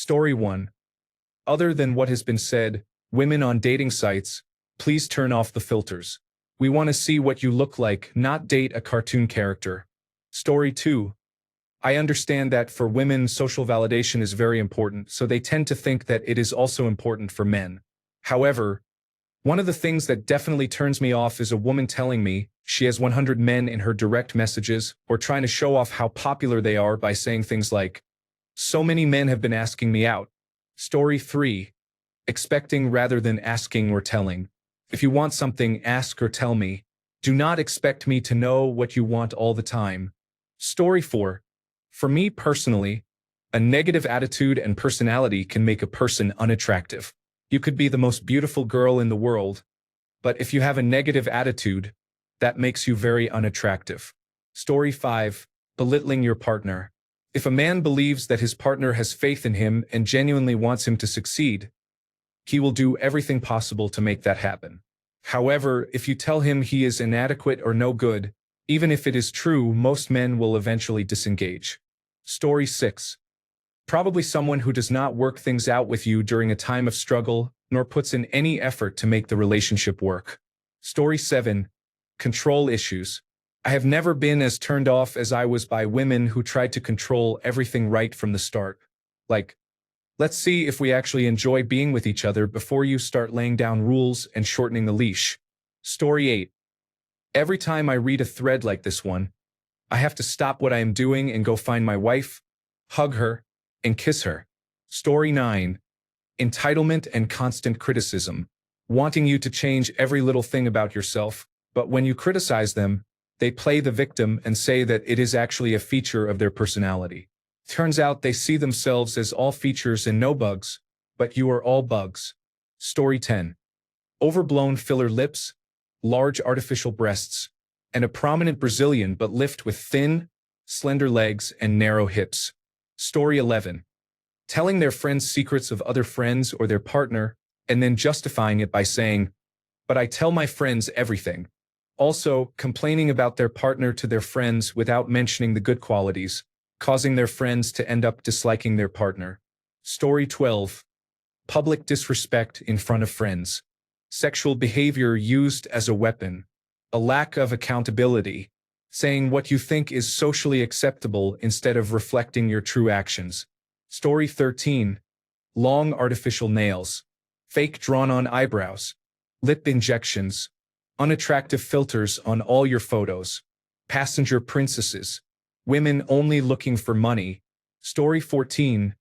Story 1. Other than what has been said, women on dating sites, please turn off the filters. We want to see what you look like, not date a cartoon character. Story 2. I understand that for women, social validation is very important, so they tend to think that it is also important for men. However, one of the things that definitely turns me off is a woman telling me she has 100 men in her direct messages or trying to show off how popular they are by saying things like, "So many men have been asking me out." Story 3. Expecting rather than asking or telling. If you want something, ask or tell me. Do not expect me to know what you want all the time. Story 4. For me personally, a negative attitude and personality can make a person unattractive. You could be the most beautiful girl in the world, but if you have a negative attitude, that makes you very unattractive. Story 5. Belittling your partner. If a man believes that his partner has faith in him and genuinely wants him to succeed, he will do everything possible to make that happen. However, if you tell him he is inadequate or no good, even if it is true, most men will eventually disengage. Story 6. Probably someone who does not work things out with you during a time of struggle, nor puts in any effort to make the relationship work. Story 7. Control issues. I have never been as turned off as I was by women who tried to control everything right from the start. Like, let's see if we actually enjoy being with each other before you start laying down rules and shortening the leash. Story 8. Every time I read a thread like this one, I have to stop what I am doing and go find my wife, hug her, and kiss her. Story 9. Entitlement and constant criticism. Wanting you to change every little thing about yourself, but when you criticize them, they play the victim and say that it is actually a feature of their personality. Turns out they see themselves as all features and no bugs, but you are all bugs. Story 10. Overblown filler lips, large artificial breasts, and a prominent Brazilian but lift with thin, slender legs and narrow hips. Story 11. Telling their friends secrets of other friends or their partner, and then justifying it by saying, "But I tell my friends everything." Also, complaining about their partner to their friends without mentioning the good qualities, causing their friends to end up disliking their partner. Story 12. Public disrespect in front of friends. Sexual behavior used as a weapon. A lack of accountability. Saying what you think is socially acceptable instead of reflecting your true actions. Story 13. Long artificial nails. Fake drawn-on eyebrows. Lip injections. Unattractive filters on all your photos. Passenger princesses. Women only looking for money. Story 14.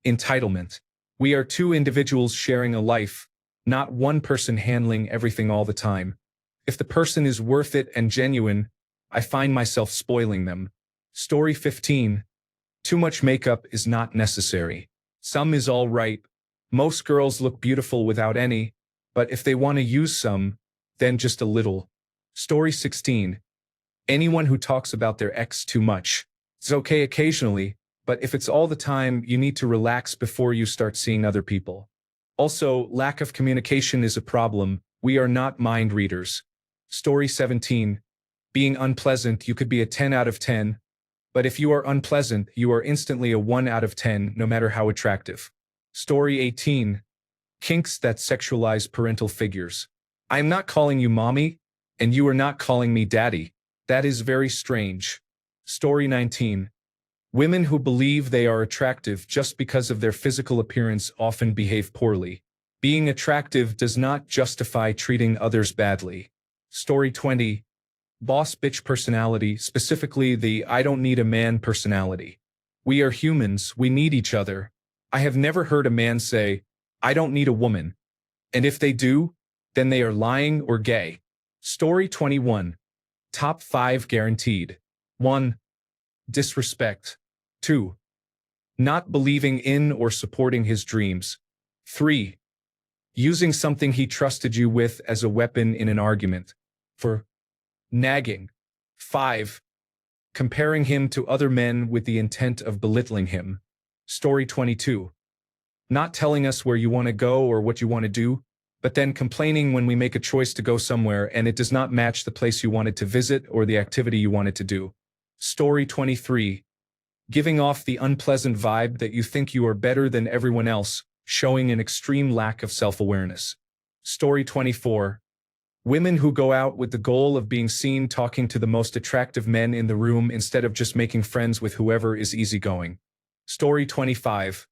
Entitlement. We are two individuals sharing a life, not one person handling everything all the time. If the person is worth it and genuine, I find myself spoiling them. Story 15. Too much makeup is not necessary. Some is all right. Most girls look beautiful without any, but if they want to use some, then just a little. Story 16. Anyone who talks about their ex too much. It's okay occasionally, but if it's all the time, you need to relax before you start seeing other people. Also, lack of communication is a problem. We are not mind readers. Story 17. Being unpleasant, you could be a 10 out of 10, but if you are unpleasant, you are instantly a 1 out of 10, no matter how attractive. Story 18. Kinks that sexualize parental figures. I am not calling you mommy, and you are not calling me daddy. That is very strange. Story 19. Women who believe they are attractive just because of their physical appearance often behave poorly. Being attractive does not justify treating others badly. Story 20. Boss bitch personality, specifically the "I don't need a man" personality. We are humans, we need each other. I have never heard a man say, "I don't need a woman." And if they do, then they are lying or gay. Story 21. Top 5 guaranteed. 1. Disrespect. 2. Not believing in or supporting his dreams. 3. Using something he trusted you with as a weapon in an argument. 4. Nagging. 5. Comparing him to other men with the intent of belittling him. Story 22. Not telling us where you want to go or what you want to do, but then complaining when we make a choice to go somewhere and it does not match the place you wanted to visit or the activity you wanted to do. Story 23. giving off the unpleasant vibe that you think you are better than everyone else, showing an extreme lack of self-awareness. Story 24. Women who go out with the goal of being seen talking to the most attractive men in the room instead of just making friends with whoever is easygoing. Story 25.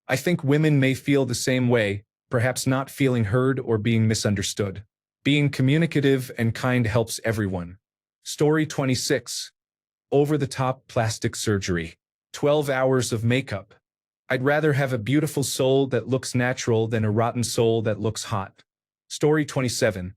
I think women may feel the same way, perhaps not feeling heard or being misunderstood. Being communicative and kind helps everyone. Story 26. Over-the-top plastic surgery. 12 hours of makeup. I'd rather have a beautiful soul that looks natural than a rotten soul that looks hot. Story 27.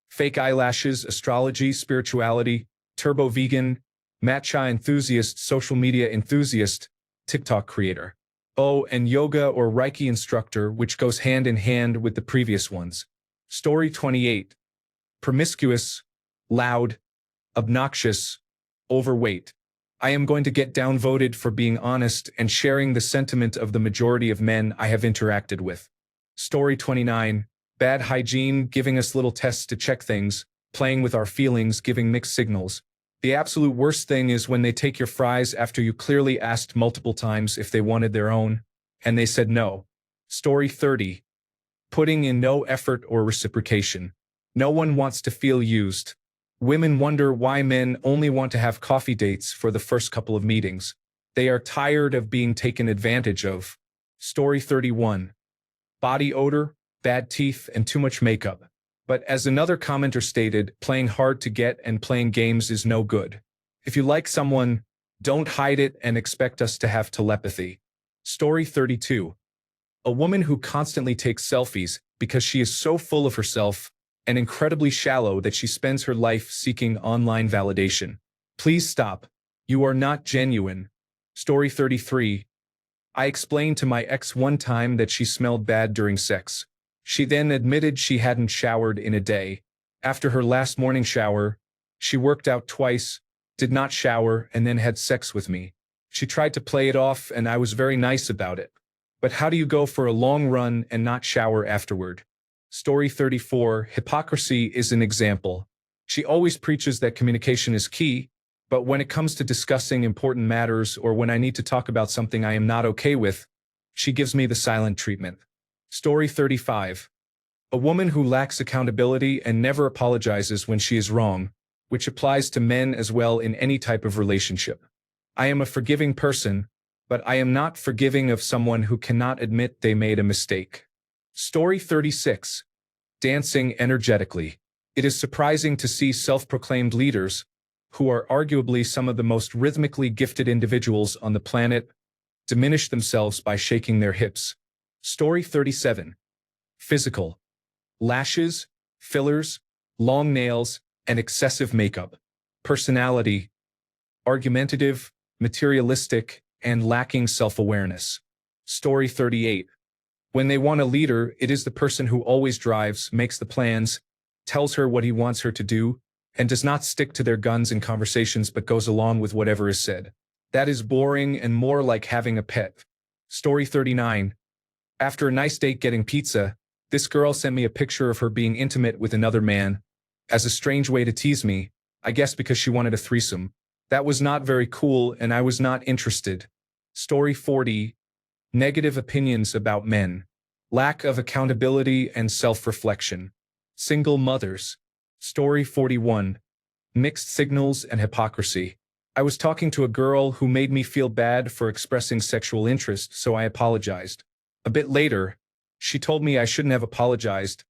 Fake eyelashes, astrology, spirituality, turbo vegan, matcha enthusiast, social media enthusiast, TikTok creator. Oh, and yoga or Reiki instructor, which goes hand in hand with the previous ones. Story 28. Promiscuous, loud, obnoxious, overweight. I am going to get downvoted for being honest and sharing the sentiment of the majority of men I have interacted with. Story 29. Bad hygiene, giving us little tests to check things, playing with our feelings, giving mixed signals. The absolute worst thing is when they take your fries after you clearly asked multiple times if they wanted their own, and they said no. Story 30. Putting in no effort or reciprocation. No one wants to feel used. Women wonder why men only want to have coffee dates for the first couple of meetings. They are tired of being taken advantage of. Story 31. Body odor, bad teeth, and too much makeup. But as another commenter stated, playing hard to get and playing games is no good. If you like someone, don't hide it and expect us to have telepathy. Story 32. A woman who constantly takes selfies because she is so full of herself and incredibly shallow that she spends her life seeking online validation. Please stop. You are not genuine. Story 33. I explained to my ex one time that she smelled bad during sex. She then admitted she hadn't showered in a day. After her last morning shower, she worked out twice, did not shower, and then had sex with me. She tried to play it off, and I was very nice about it. But how do you go for a long run and not shower afterward? Story 34. Hypocrisy is an example. She always preaches that communication is key, but when it comes to discussing important matters or when I need to talk about something I am not okay with, she gives me the silent treatment. Story 35. A woman who lacks accountability and never apologizes when she is wrong, which applies to men as well in any type of relationship. I am a forgiving person, but I am not forgiving of someone who cannot admit they made a mistake. Story 36. Dancing energetically. It is surprising to see self-proclaimed leaders, who are arguably some of the most rhythmically gifted individuals on the planet, diminish themselves by shaking their hips. Story 37. Physical. Lashes, fillers, long nails, and excessive makeup. Personality. Argumentative, materialistic, and lacking self-awareness. Story 38. When they want a leader, it is the person who always drives, makes the plans, tells her what he wants her to do, and does not stick to their guns in conversations but goes along with whatever is said. That is boring and more like having a pet. Story 39. After a nice date getting pizza, this girl sent me a picture of her being intimate with another man, as a strange way to tease me, I guess because she wanted a threesome. That was not very cool and I was not interested. Story 40. Negative opinions about men. Lack of accountability and self-reflection. Single mothers. Story 41. Mixed signals and hypocrisy. I was talking to a girl who made me feel bad for expressing sexual interest, so I apologized. A bit later, she told me I shouldn't have apologized,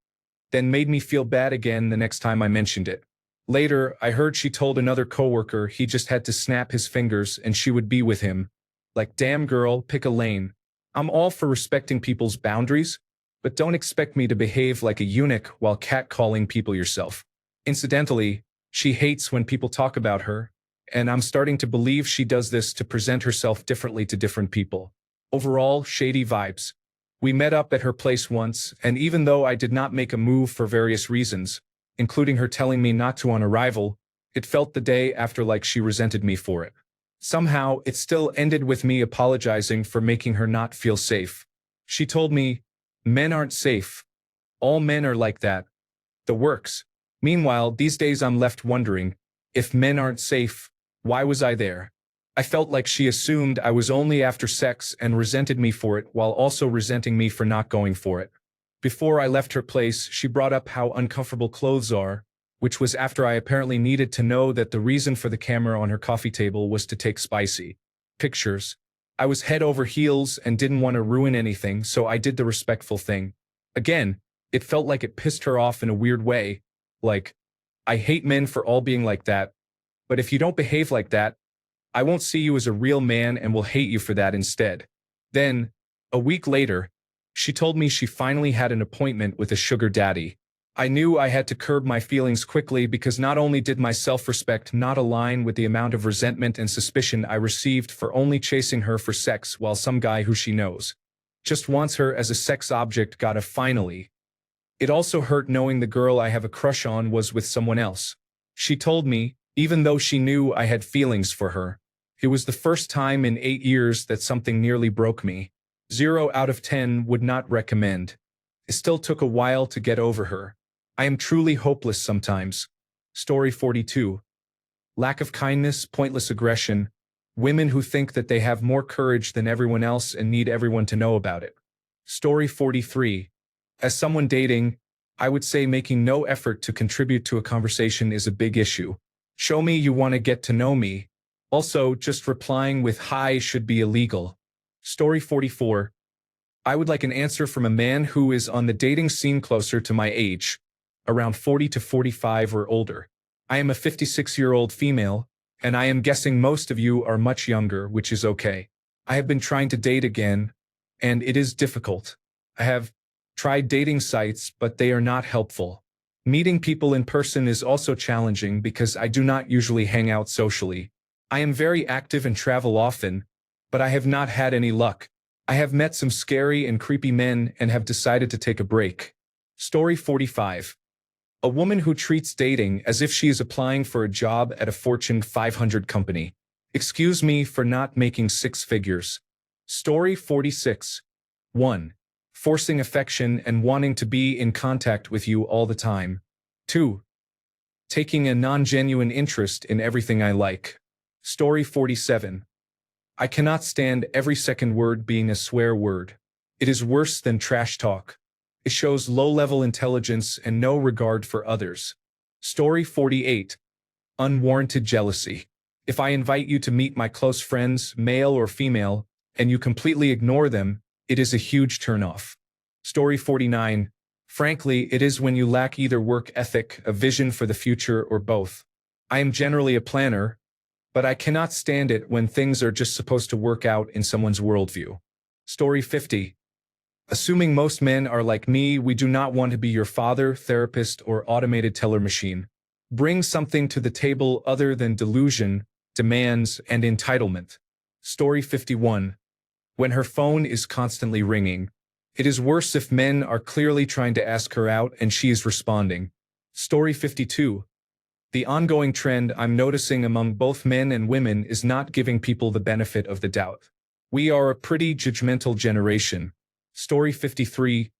then made me feel bad again the next time I mentioned it. Later, I heard she told another coworker he just had to snap his fingers and she would be with him. Like, damn girl, pick a lane. I'm all for respecting people's boundaries, but don't expect me to behave like a eunuch while catcalling people yourself. Incidentally, she hates when people talk about her, and I'm starting to believe she does this to present herself differently to different people. Overall, shady vibes. We met up at her place once, and even though I did not make a move for various reasons, including her telling me not to on arrival, it felt the day after like she resented me for it. Somehow, it still ended with me apologizing for making her not feel safe. She told me, men aren't safe. All men are like that. The works. Meanwhile, these days I'm left wondering, if men aren't safe, why was I there? I felt like she assumed I was only after sex and resented me for it while also resenting me for not going for it. Before I left her place, she brought up how uncomfortable clothes are, which was after I apparently needed to know that the reason for the camera on her coffee table was to take spicy pictures. I was head over heels and didn't want to ruin anything, so I did the respectful thing. Again, it felt like it pissed her off in a weird way. Like, I hate men for all being like that, but if you don't behave like that, I won't see you as a real man and will hate you for that instead. Then, a week later, she told me she finally had an appointment with a sugar daddy. I knew I had to curb my feelings quickly because not only did my self-respect not align with the amount of resentment and suspicion I received for only chasing her for sex while some guy who she knows just wants her as a sex object got a finally. It also hurt knowing the girl I have a crush on was with someone else. She told me, even though she knew I had feelings for her. It was the first time in 8 years that something nearly broke me. 0 out of 10 would not recommend. It still took a while to get over her. I am truly hopeless sometimes. Story 42. Lack of kindness, pointless aggression. Women who think that they have more courage than everyone else and need everyone to know about it. Story 43. As someone dating, I would say making no effort to contribute to a conversation is a big issue. Show me you want to get to know me. Also, just replying with hi should be illegal. Story 44. I would like an answer from a man who is on the dating scene closer to my age, around 40 to 45 or older. I am a 56-year-old female, and I am guessing most of you are much younger, which is okay. I have been trying to date again, and it is difficult. I have tried dating sites, but they are not helpful. Meeting people in person is also challenging because I do not usually hang out socially. I am very active and travel often, but I have not had any luck. I have met some scary and creepy men and have decided to take a break. Story 45. A woman who treats dating as if she is applying for a job at a Fortune 500 company. Excuse me for not making 6 figures. Story 46. 1. Forcing affection and wanting to be in contact with you all the time. 2. Taking a non-genuine interest in everything I like. Story 47. I cannot stand every second word being a swear word. It is worse than trash talk. It shows low-level intelligence and no regard for others. Story 48. Unwarranted jealousy. If I invite you to meet my close friends, male or female, and you completely ignore them, it is a huge turnoff. Story 49. Frankly, it is when you lack either work ethic, a vision for the future, or both. I am generally a planner, but I cannot stand it when things are just supposed to work out in someone's worldview. Story 50. Assuming most men are like me, we do not want to be your father, therapist, or automated teller machine. Bring something to the table other than delusion, demands, and entitlement. Story 51. When her phone is constantly ringing. It is worse if men are clearly trying to ask her out and she is responding. Story 52. The ongoing trend I'm noticing among both men and women is not giving people the benefit of the doubt. We are a pretty judgmental generation. Story 53.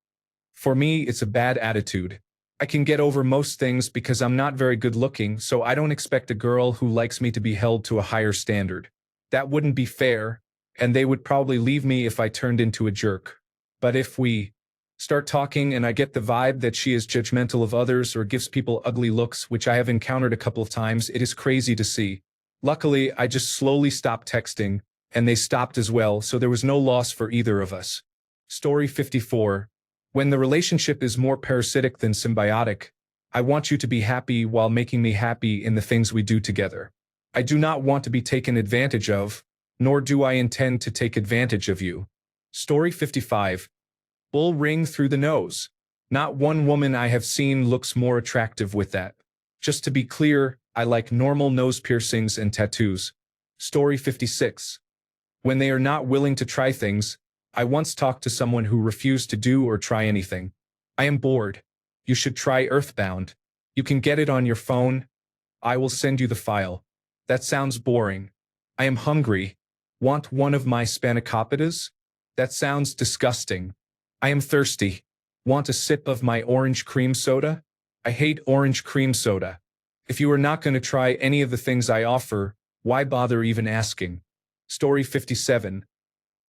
For me, it's a bad attitude. I can get over most things because I'm not very good looking, so I don't expect a girl who likes me to be held to a higher standard. That wouldn't be fair, and they would probably leave me if I turned into a jerk. But if we start talking and I get the vibe that she is judgmental of others or gives people ugly looks, which I have encountered a couple of times, it is crazy to see. Luckily, I just slowly stopped texting, and they stopped as well, so there was no loss for either of us. Story 54. When the relationship is more parasitic than symbiotic, I want you to be happy while making me happy in the things we do together. I do not want to be taken advantage of, nor do I intend to take advantage of you. Story 55. Bull ring through the nose. Not one woman I have seen looks more attractive with that. Just to be clear, I like normal nose piercings and tattoos. Story 56. When they are not willing to try things, I once talked to someone who refused to do or try anything. I am bored. You should try Earthbound. You can get it on your phone. I will send you the file. That sounds boring. I am hungry. Want one of my spanakoppitas? That sounds disgusting. I am thirsty. Want a sip of my orange cream soda? I hate orange cream soda. If you are not going to try any of the things I offer, why bother even asking? Story 57.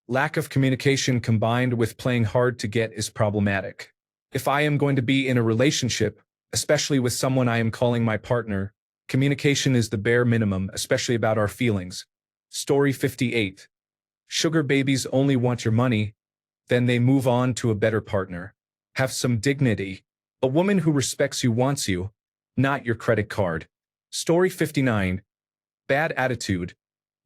Lack of communication combined with playing hard to get is problematic. If I am going to be in a relationship, especially with someone I am calling my partner, communication is the bare minimum, especially about our feelings. Story 58. Sugar babies only want your money, then they move on to a better partner. Have some dignity. A woman who respects you wants you, not your credit card. Story 59. Bad attitude.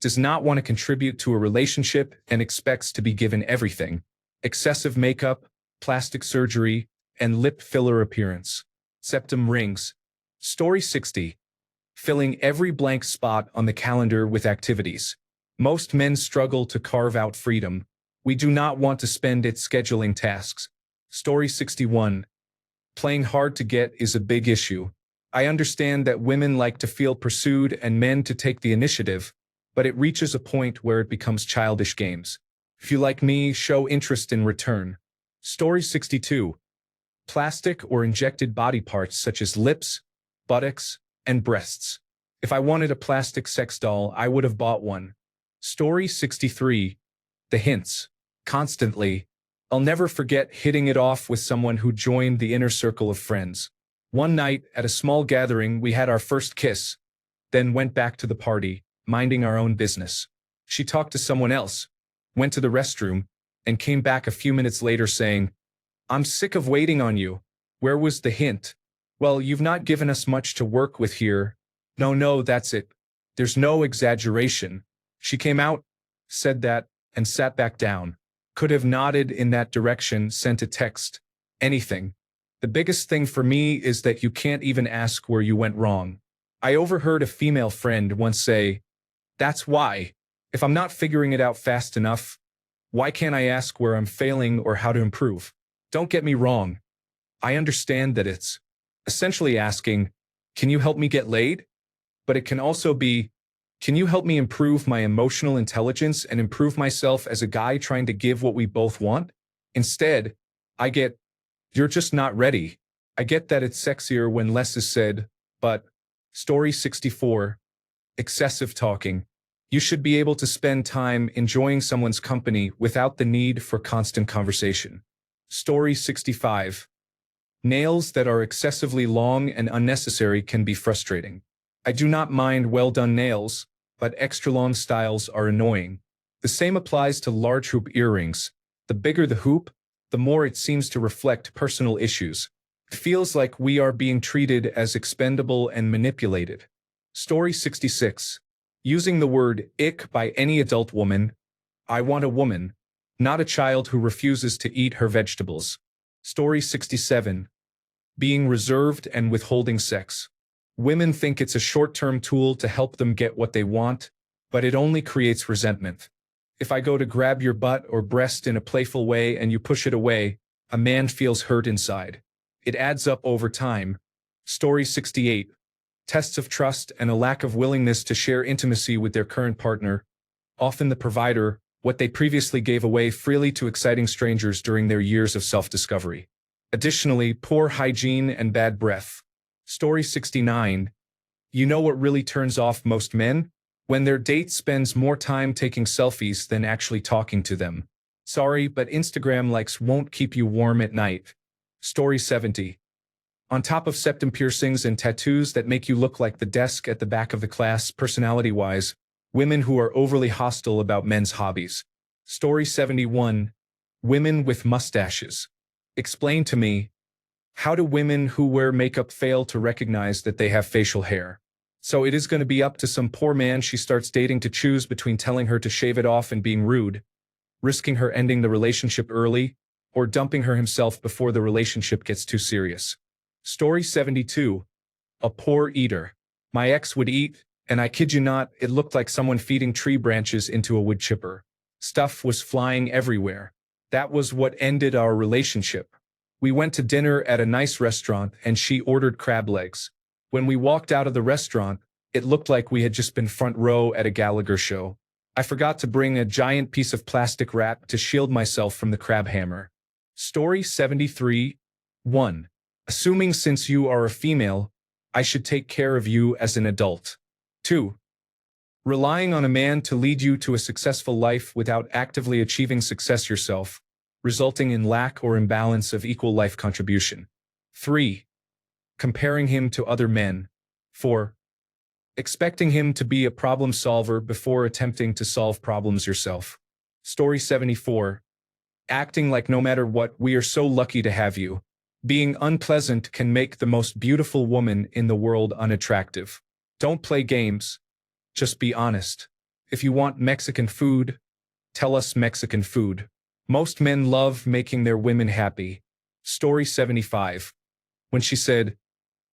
Does not want to contribute to a relationship and expects to be given everything. Excessive makeup, plastic surgery, and lip filler appearance. Septum rings. Story 60. Filling every blank spot on the calendar with activities. Most men struggle to carve out freedom. We do not want to spend it scheduling tasks. Story 61. Playing hard to get is a big issue. I understand that women like to feel pursued and men to take the initiative, but it reaches a point where it becomes childish games. If you like me, show interest in return. Story 62. Plastic or injected body parts such as lips, buttocks, and breasts. If I wanted a plastic sex doll, I would have bought one. Story 63. The hints. Constantly. I'll never forget hitting it off with someone who joined the inner circle of friends. One night, at a small gathering, we had our first kiss, then went back to the party, minding our own business. She talked to someone else, went to the restroom, and came back a few minutes later saying, "I'm sick of waiting on you. Where was the hint?" "Well, you've not given us much to work with here." No, that's it. There's no exaggeration. She came out, said that, and sat back down. Could have nodded in that direction, sent a text. Anything. The biggest thing for me is that you can't even ask where you went wrong. I overheard a female friend once say, "That's why. If I'm not figuring it out fast enough, why can't I ask where I'm failing or how to improve?" Don't get me wrong. I understand that it's essentially asking, "Can you help me get laid?" But it can also be, "Can you help me improve my emotional intelligence and improve myself as a guy trying to give what we both want?" Instead, I get, "You're just not ready." I get that it's sexier when less is said, but Story 64. Excessive talking. You should be able to spend time enjoying someone's company without the need for constant conversation. Story 65. Nails that are excessively long and unnecessary can be frustrating. I do not mind well-done nails, but extra-long styles are annoying. The same applies to large hoop earrings. The bigger the hoop, the more it seems to reflect personal issues. It feels like we are being treated as expendable and manipulated. Story 66. Using the word ick by any adult woman. I want a woman, not a child who refuses to eat her vegetables. Story 67. Being reserved and withholding sex. Women think it's a short-term tool to help them get what they want, but it only creates resentment. If I go to grab your butt or breast in a playful way and you push it away, a man feels hurt inside. It adds up over time. Story 68. Tests of trust and a lack of willingness to share intimacy with their current partner, often the provider, what they previously gave away freely to exciting strangers during their years of self-discovery. Additionally, poor hygiene and bad breath. Story 69. You know what really turns off most men? When their date spends more time taking selfies than actually talking to them. Sorry, but Instagram likes won't keep you warm at night. Story 70. On top of septum piercings and tattoos that make you look like the desk at the back of the class personality-wise, women who are overly hostile about men's hobbies. Story 71. Women with mustaches. Explain to me, how do women who wear makeup fail to recognize that they have facial hair? So it is going to be up to some poor man she starts dating to choose between telling her to shave it off and being rude, risking her ending the relationship early, or dumping her himself before the relationship gets too serious. Story 72. A poor eater. My ex would eat, and I kid you not, it looked like someone feeding tree branches into a wood chipper. Stuff was flying everywhere. That was what ended our relationship. We went to dinner at a nice restaurant and she ordered crab legs. When we walked out of the restaurant, it looked like we had just been front row at a Gallagher show. I forgot to bring a giant piece of plastic wrap to shield myself from the crab hammer. Story 73. 1. Assuming since you are a female, I should take care of you as an adult. 2. Relying on a man to lead you to a successful life without actively achieving success yourself, resulting in lack or imbalance of equal life contribution. 3. Comparing him to other men. 4. Expecting him to be a problem solver before attempting to solve problems yourself. Story 74. Acting like no matter what, we are so lucky to have you. Being unpleasant can make the most beautiful woman in the world unattractive. Don't play games. Just be honest. If you want Mexican food, tell us Mexican food. Most men love making their women happy. Story 75. When she said,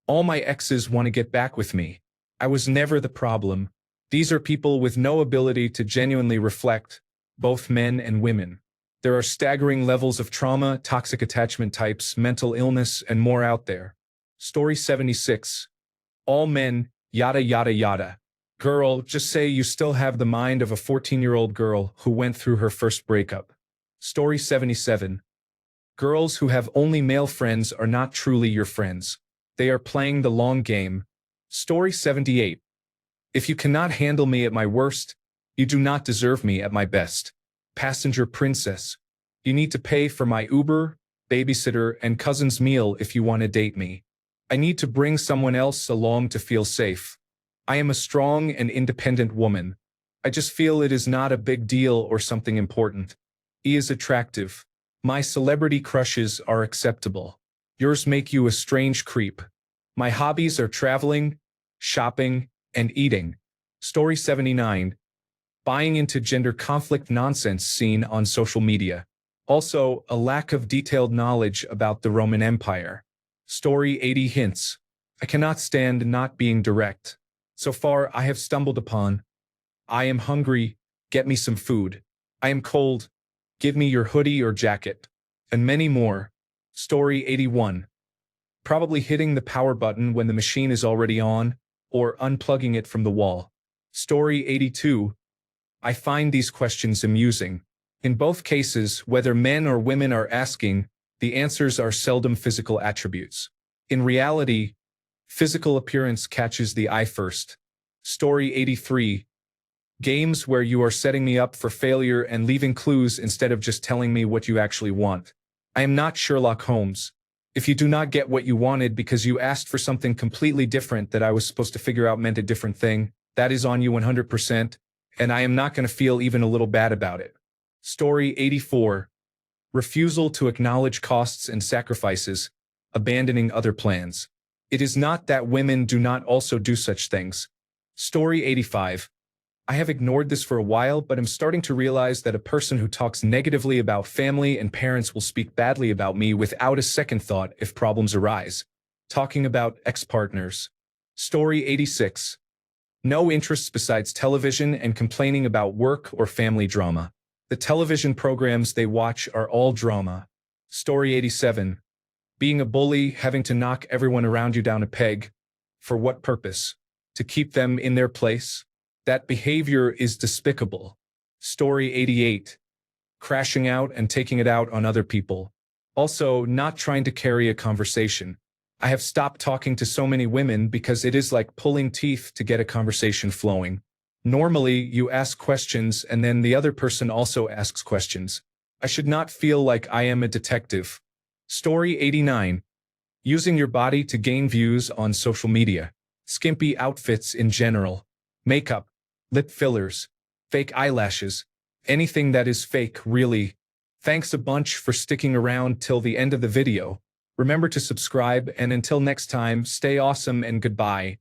"All my exes want to get back with me. I was never the problem." These are people with no ability to genuinely reflect, both men and women. There are staggering levels of trauma, toxic attachment types, mental illness, and more out there. Story 76. All men, yada yada yada. Girl, just say you still have the mind of a 14-year-old girl who went through her first breakup. Story 77. Girls who have only male friends are not truly your friends. They are playing the long game. Story 78. If you cannot handle me at my worst, you do not deserve me at my best. Passenger princess. You need to pay for my Uber, babysitter, and cousin's meal if you want to date me. I need to bring someone else along to feel safe. I am a strong and independent woman. I just feel it is not a big deal or something important. He is attractive. My celebrity crushes are acceptable. Yours make you a strange creep. My hobbies are traveling, shopping, and eating. Story 79. Buying into gender conflict nonsense seen on social media. Also, a lack of detailed knowledge about the Roman Empire. Story 80 hints. I cannot stand not being direct. So far, I have stumbled upon. I am hungry, get me some food. I am cold, give me your hoodie or jacket. And many more. Story 81. Probably hitting the power button when the machine is already on, or unplugging it from the wall. Story 82. I find these questions amusing. In both cases, whether men or women are asking, the answers are seldom physical attributes. In reality, physical appearance catches the eye first. Story 83. Games where you are setting me up for failure and leaving clues instead of just telling me what you actually want. I am not Sherlock Holmes. If you do not get what you wanted because you asked for something completely different that I was supposed to figure out meant a different thing, that is on you 100%, and I am not going to feel even a little bad about it. Story 84. Refusal to acknowledge costs and sacrifices, abandoning other plans. It is not that women do not also do such things. Story 85. I have ignored this for a while, but am starting to realize that a person who talks negatively about family and parents will speak badly about me without a second thought if problems arise. Talking about ex-partners. Story 86. No interests besides television and complaining about work or family drama. The television programs they watch are all drama. Story 87. Being a bully, having to knock everyone around you down a peg. For what purpose? To keep them in their place? That behavior is despicable. Story 88. Crashing out and taking it out on other people. Also, not trying to carry a conversation. I have stopped talking to so many women because it is like pulling teeth to get a conversation flowing. Normally, you ask questions and then the other person also asks questions. I should not feel like I am a detective. Story 89. Using your body to gain views on social media. Skimpy outfits in general. Makeup, lip fillers, fake eyelashes, anything that is fake, really. Thanks a bunch for sticking around till the end of the video. Remember to subscribe, and until next time, stay awesome and goodbye.